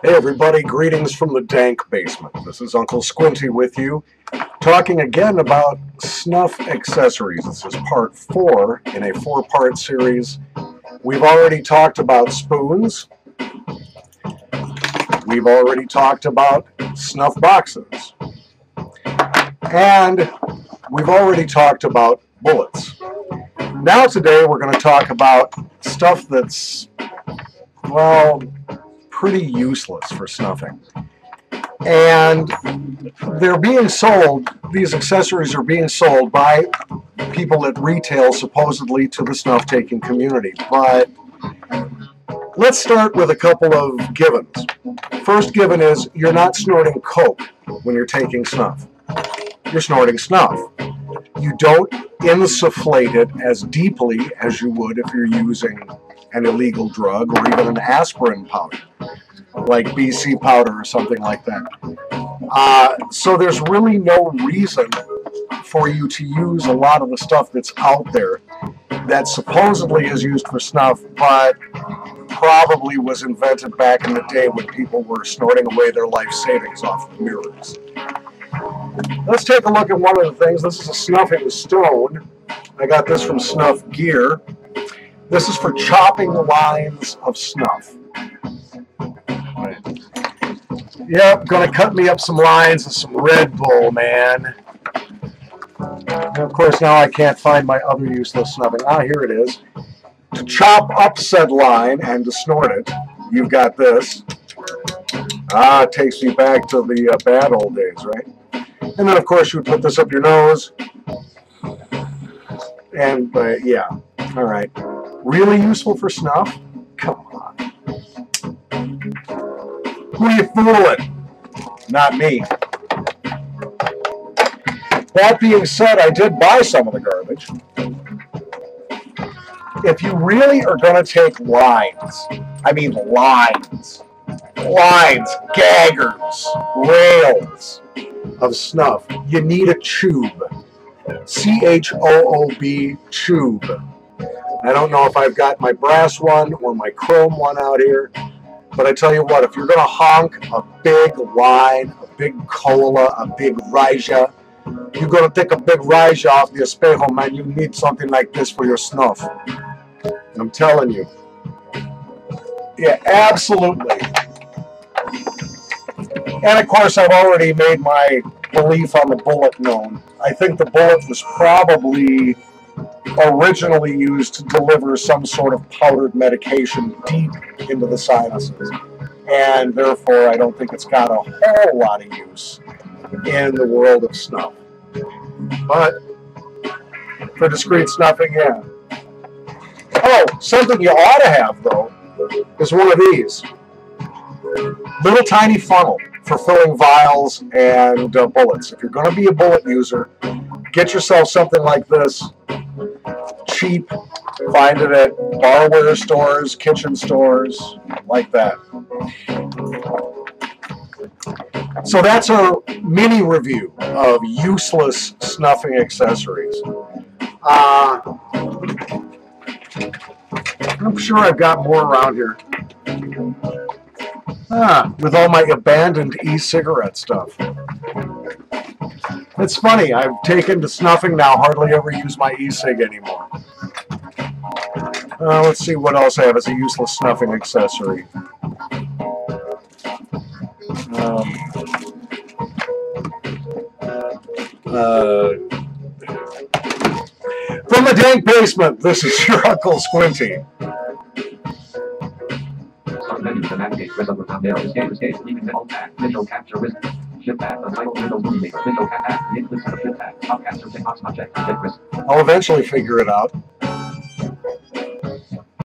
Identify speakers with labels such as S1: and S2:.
S1: Hey everybody, greetings from the dank basement. This is Uncle Squinty with you, talking again about snuff accessories. This is part 4 in a 4-part series. We've already talked about spoons. We've already talked about snuff boxes. And we've already talked about bullets. Now today we're going to talk about stuff that's, well, pretty useless for snuffing. And they're being sold, these accessories are being sold by people at retail, supposedly to the snuff-taking community. But let's start with a couple of givens. First given is you're not snorting coke when you're taking snuff. You're snorting snuff. You don't insufflate it as deeply as you would if you're using an illegal drug or even an aspirin powder, like BC powder or something like that. So there's really no reason for you to use a lot of the stuff that's out there that supposedly is used for snuff, but probably was invented back in the day when people were snorting away their life savings off of mirrors. Let's take a look at one of the things. This is a snuffing stone. I got this from Snuff Gear. This is for chopping lines of snuff. Yep, gonna cut me up some lines of some Red Bull, man. And of course, now I can't find my other useless snuffing. Ah, here it is. To chop up said line and to snort it, you've got this. Ah, it takes me back to the bad old days, right? And then, of course, you would put this up your nose. And, yeah, all right. Really useful for snuff? Come on. Who are you fooling? Not me. That being said, I did buy some of the garbage. If you really are going to take lines, I mean lines, gaggers, rails of snuff, you need a tube. C-H-O-O-B, tube. I don't know if I've got my brass one or my chrome one out here, but I tell you what, if you're going to honk a big line, a big cola, a big raja, you're going to take a big raja off the espejo, man, you need something like this for your snuff. I'm telling you. Yeah, absolutely. And of course, I've already made my belief on the bullet known. I think the bullet was probably originally used to deliver some sort of powdered medication deep into the sinuses. And therefore, I don't think it's got a whole lot of use in the world of snuff. But for discreet snuffing, yeah. Oh, something you ought to have, though, is one of these. Little tiny funnel for filling vials and bullets. If you're going to be a bullet user, get yourself something like this. Cheap. Find it at barware stores, kitchen stores, like that. So that's a mini review of useless snuffing accessories. I'm sure I've got more around here. With all my abandoned e-cigarette stuff. It's funny, I've taken to snuffing now, hardly ever use my e-cig anymore. Let's see what else I have as a useless snuffing accessory. From the dank basement, this is your Uncle Squinty.
S2: To navigate resolute down there, escape, leaving alt tab, visual capture risk, shift tab, untitled Windows movie maker, visual tab, create list of shift tab, top capture checkbox not checked, check risk.
S1: I'll eventually figure it out.